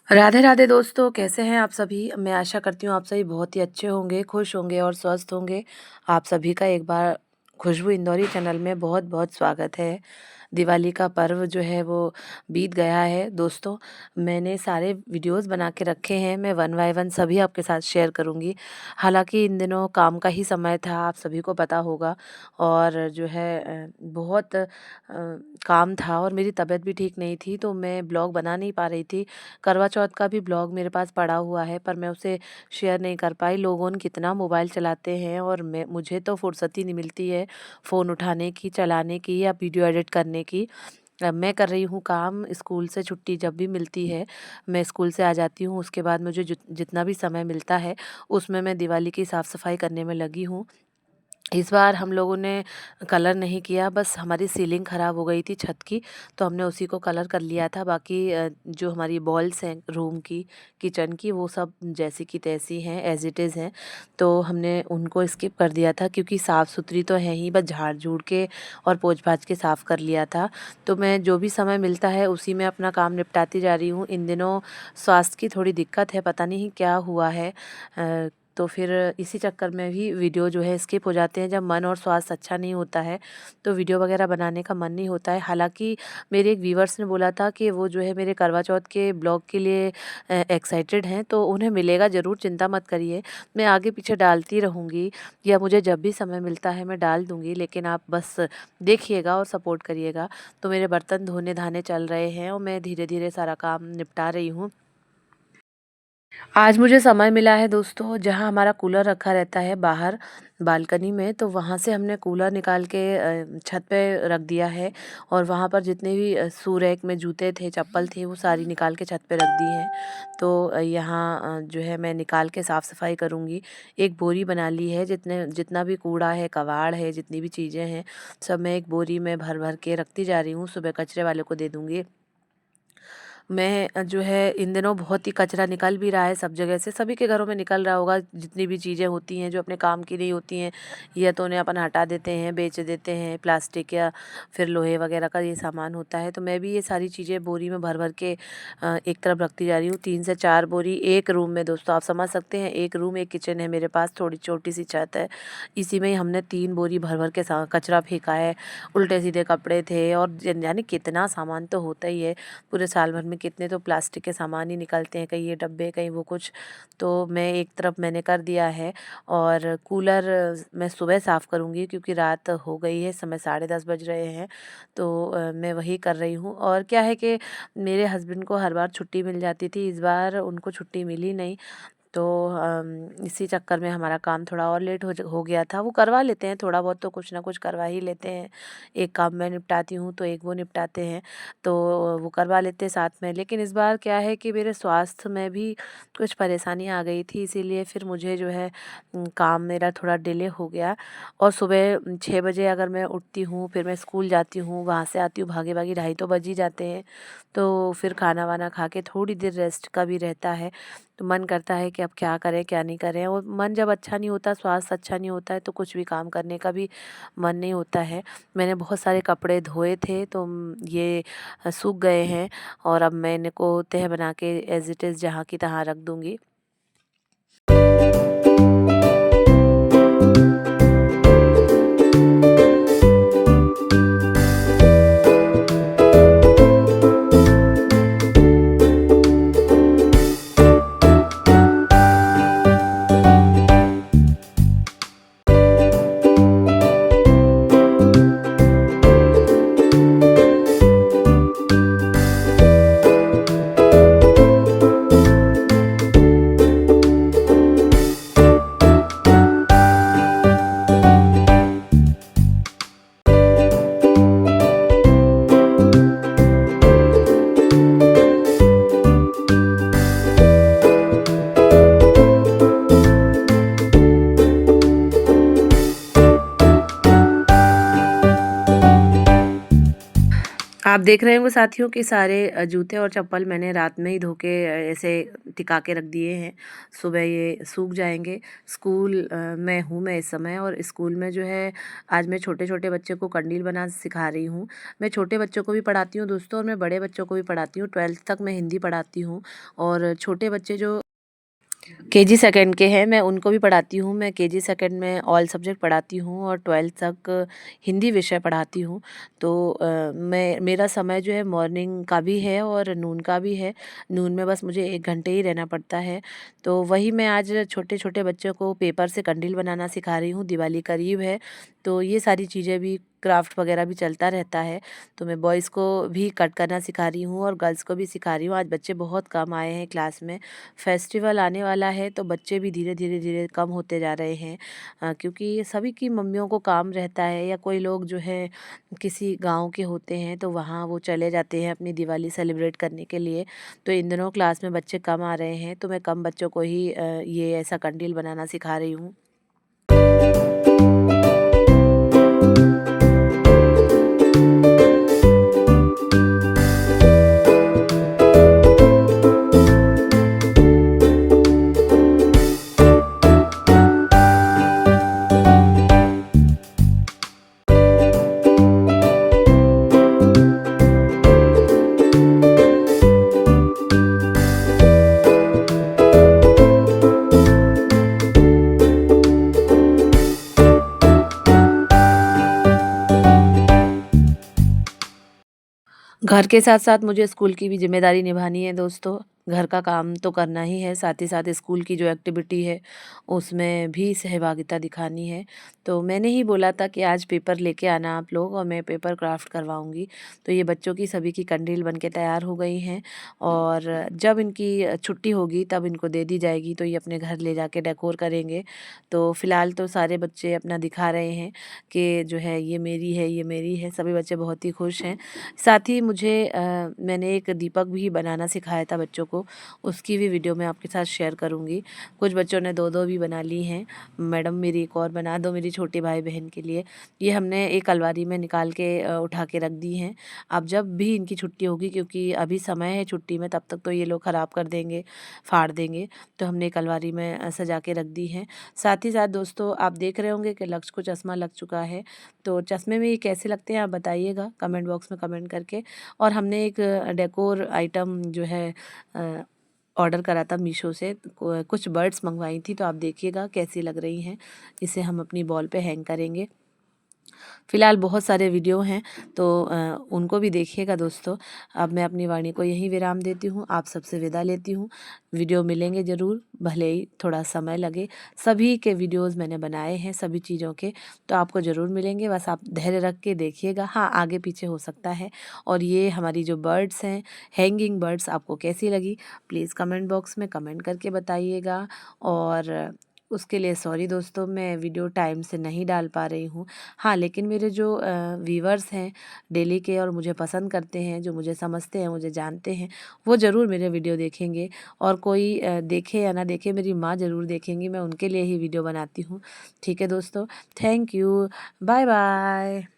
राधे राधे दोस्तों, कैसे हैं आप सभी। मैं आशा करती हूँ आप सभी बहुत ही अच्छे होंगे, खुश होंगे और स्वस्थ होंगे। आप सभी का एक बार खुशबू इंदौरी चैनल में बहुत बहुत स्वागत है। दिवाली का पर्व जो है वो बीत गया है दोस्तों। मैंने सारे वीडियोस बना के रखे हैं, मैं वन बाय वन सभी आपके साथ शेयर करूँगी। हालांकि इन दिनों काम का ही समय था, आप सभी को पता होगा। और जो है बहुत काम था और मेरी तबीयत भी ठीक नहीं थी, तो मैं ब्लॉग बना नहीं पा रही थी। करवा चौथ का भी ब्लॉग मेरे पास पड़ा हुआ है, पर मैं उसे शेयर नहीं कर पाई। लोगों कितना मोबाइल चलाते हैं और मुझे तो फुर्सत ही नहीं मिलती है फ़ोन उठाने की, चलाने की या वीडियो एडिट करने की। मैं कर रही हूँ काम, स्कूल से छुट्टी जब भी मिलती है, मैं स्कूल से आ जाती हूँ, उसके बाद मुझे जितना भी समय मिलता है उसमें मैं दिवाली की साफ़ सफाई करने में लगी हूँ। इस बार हम लोगों ने कलर नहीं किया, बस हमारी सीलिंग ख़राब हो गई थी छत की, तो हमने उसी को कलर कर लिया था। बाकी जो हमारी वॉल्स हैं रूम की, किचन की, वो सब जैसी की तैसी हैं, एज़ इट इज़ हैं। तो हमने उनको स्किप कर दिया था क्योंकि साफ़ सुथरी तो है ही, बस झाड़ झूड़ के और पोंछ पाछ के साफ़ कर लिया था। तो मैं जो भी समय मिलता है उसी में अपना काम निपटाती जा रही हूँ। इन दिनों स्वास्थ्य की थोड़ी दिक्कत है, पता नहीं क्या हुआ है। तो फिर इसी चक्कर में भी वीडियो जो है स्किप हो जाते हैं। जब मन और स्वास्थ्य अच्छा नहीं होता है तो वीडियो वगैरह बनाने का मन नहीं होता है। हालांकि मेरे एक व्यूवर्स ने बोला था कि वो जो है मेरे करवा चौथ के ब्लॉग के लिए एक्साइटेड हैं, तो उन्हें मिलेगा ज़रूर, चिंता मत करिए। मैं आगे पीछे डालती रहूँगी, या मुझे जब भी समय मिलता है मैं डाल दूँगी, लेकिन आप बस देखिएगा और सपोर्ट करिएगा। तो मेरे बर्तन धोने धाने चल रहे हैं और मैं धीरे धीरे सारा काम निपटा रही हूँ। आज मुझे समय मिला है दोस्तों, जहाँ हमारा कूलर रखा रहता है बाहर बालकनी में, तो वहाँ से हमने कूलर निकाल के छत पे रख दिया है। और वहाँ पर जितने भी शू रैक में जूते थे, चप्पल थे, वो सारी निकाल के छत पे रख दी हैं। तो यहाँ जो है मैं निकाल के साफ़ सफाई करूँगी। एक बोरी बना ली है, जितना भी कूड़ा है, कबाड़ है, जितनी भी चीज़ें हैं, सब मैं एक बोरी में भर भर के रखती जा रही हूँ। सुबह कचरे वाले को दे दूँगी। मैं जो है इन दिनों बहुत ही कचरा निकल भी रहा है सब जगह से, सभी के घरों में निकल रहा होगा। जितनी भी चीज़ें होती हैं जो अपने काम की नहीं होती हैं, या तो उन्हें अपन हटा देते हैं, बेच देते हैं। प्लास्टिक या फिर लोहे वगैरह का ये सामान होता है, तो मैं भी ये सारी चीज़ें बोरी में भर भर के एक तरफ रखती जा रही हूँ। 3 से 4 बोरी एक रूम में दोस्तों, आप समझ सकते हैं। एक रूम, एक किचन है मेरे पास, थोड़ी छोटी सी छत है, इसी में ही हमने 3 बोरी भर भर के कचरा फेंका है। उल्टे सीधे कपड़े थे और यानी कितना सामान तो होता ही है। पूरे साल भर में कितने तो प्लास्टिक के सामान ही निकलते हैं, कहीं ये डब्बे, कहीं वो कुछ। तो मैं एक तरफ मैंने कर दिया है। और कूलर मैं सुबह साफ़ करूँगी क्योंकि रात हो गई है, समय 10:30 बज रहे हैं। तो मैं वही कर रही हूँ। और क्या है कि मेरे हस्बैंड को हर बार छुट्टी मिल जाती थी, इस बार उनको छुट्टी मिली नहीं। तो इसी चक्कर में हमारा काम थोड़ा और लेट हो गया था। वो करवा लेते हैं, थोड़ा बहुत तो कुछ ना कुछ करवा ही लेते हैं। एक काम मैं निपटाती हूँ तो एक वो निपटाते हैं, तो वो करवा लेते हैं साथ में। लेकिन इस बार क्या है कि मेरे स्वास्थ्य में भी कुछ परेशानी आ गई थी, इसीलिए फिर मुझे जो है काम मेरा थोड़ा डिले हो गया। और सुबह 6 बजे अगर मैं उठती हूँ, फिर मैं स्कूल जाती हूँ, वहाँ से आती हूँ भागे भागे, 2:30 तो बज ही जाते हैं। तो फिर खाना वाना खा के थोड़ी देर रेस्ट का भी रहता है। तो मन करता है कि अब क्या करें क्या नहीं करें। और मन जब अच्छा नहीं होता, स्वास्थ्य अच्छा नहीं होता है, तो कुछ भी काम करने का भी मन नहीं होता है। मैंने बहुत सारे कपड़े धोए थे, तो ये सूख गए हैं। और अब मैं इनको तह बना के एज़ इट इज़ जहाँ की तहाँ रख दूँगी। आप देख रहे होंगे साथियों कि सारे जूते और चप्पल मैंने रात में ही धो के ऐसे टिका के रख दिए हैं। सुबह ये सूख जाएंगे। स्कूल में हूँ मैं इस समय, और स्कूल में जो है आज मैं छोटे छोटे बच्चे को कंडील बना सिखा रही हूँ। मैं छोटे बच्चों को भी पढ़ाती हूँ दोस्तों, और मैं बड़े बच्चों को भी पढ़ाती हूँ। 12th तक मैं हिंदी पढ़ाती हूँ, और छोटे बच्चे जो केजी सेकंड के हैं मैं उनको भी पढ़ाती हूँ। मैं केजी सेकंड में ऑल सब्जेक्ट पढ़ाती हूँ और 12th तक हिंदी विषय पढ़ाती हूँ। तो मैं मेरा समय जो है मॉर्निंग का भी है और नून का भी है। नून में बस मुझे 1 घंटे ही रहना पड़ता है। तो वही मैं आज छोटे छोटे बच्चों को पेपर से कंडील बनाना सिखा रही हूँ। दिवाली करीब है, तो ये सारी चीज़ें भी, क्राफ्ट वगैरह भी चलता रहता है। तो मैं बॉयज़ को भी कट करना सिखा रही हूँ और गर्ल्स को भी सिखा रही हूँ। आज बच्चे बहुत कम आए हैं क्लास में। फेस्टिवल आने वाला है तो बच्चे भी धीरे धीरे धीरे कम होते जा रहे हैं, क्योंकि सभी की मम्मियों को काम रहता है, या कोई लोग जो है किसी गांव के होते हैं तो वहाँ वो चले जाते हैं अपनी दिवाली सेलिब्रेट करने के लिए। तो इन दिनों क्लास में बच्चे कम आ रहे हैं, तो मैं कम बच्चों को ही ये ऐसा कंडील बनाना सिखा रही हूँ। घर के साथ-साथ मुझे स्कूल की भी ज़िम्मेदारी निभानी है दोस्तों। घर का काम तो करना ही है, साथ ही साथ स्कूल की जो एक्टिविटी है, उसमें भी सहभागिता दिखानी है। तो मैंने ही बोला था कि आज पेपर लेके आना आप लोग, और मैं पेपर क्राफ्ट करवाऊँगी। तो ये बच्चों की सभी की कंडील बन के तैयार हो गई हैं, और जब इनकी छुट्टी होगी तब इनको दे दी जाएगी, तो ये अपने घर ले जाके डेकोर करेंगे। तो फ़िलहाल तो सारे बच्चे अपना दिखा रहे हैं कि जो है ये मेरी है, ये मेरी है। सभी बच्चे बहुत ही खुश हैं। साथ ही मुझे मैंने एक दीपक भी बनाना सिखाया था बच्चों को, उसकी भी वीडियो मैं आपके साथ शेयर करूँगी। कुछ बच्चों ने 2-2 भी बना ली हैं। मैडम मेरी एक और बना दो मेरी छोटे भाई-बहन के लिए। ये हमने एक अलमारी में निकाल के उठा के रख दी हैं। अब जब भी इनकी छुट्टी होगी, क्योंकि अभी समय है छुट्टी में, तब तक तो ये लोग ख़राब कर देंगे, फाड़ देंगे। तो हमने एक अलमारी में सजा के रख दी हैं। साथ ही साथ दोस्तों आप देख रहे होंगे कि लक्ष्य को चश्मा लग चुका है। तो चश्मे में ये कैसे लगते हैं आप बताइएगा कमेंट बॉक्स में कमेंट करके। और हमने एक डेकोर आइटम जो है अ, ऑर्डर करा था मीशो से, कुछ बर्ड्स मंगवाई थी, तो आप देखिएगा कैसी लग रही हैं। इसे हम अपनी वॉल पे हैंग करेंगे। फ़िलहाल बहुत सारे वीडियो हैं, तो उनको भी देखिएगा दोस्तों। अब मैं अपनी वाणी को यहीं विराम देती हूँ, आप सबसे विदा लेती हूँ। वीडियो मिलेंगे ज़रूर, भले ही थोड़ा समय लगे। सभी के वीडियोज़ मैंने बनाए हैं सभी चीज़ों के, तो आपको ज़रूर मिलेंगे, बस आप धैर्य रख के देखिएगा। हाँ, आगे पीछे हो सकता है। और ये हमारी जो बर्ड्स हैं, हैंगिंग बर्ड्स, आपको कैसी लगी? प्लीज़ कमेंट बॉक्स में कमेंट करके बताइएगा। और उसके लिए सॉरी दोस्तों, मैं वीडियो टाइम से नहीं डाल पा रही हूँ। हाँ, लेकिन मेरे जो व्यूअर्स हैं डेली के, और मुझे पसंद करते हैं, जो मुझे समझते हैं, मुझे जानते हैं, वो ज़रूर मेरे वीडियो देखेंगे। और कोई देखे या ना देखे, मेरी माँ ज़रूर देखेंगी, मैं उनके लिए ही वीडियो बनाती हूँ। ठीक है दोस्तों, थैंक यू, बाय बाय।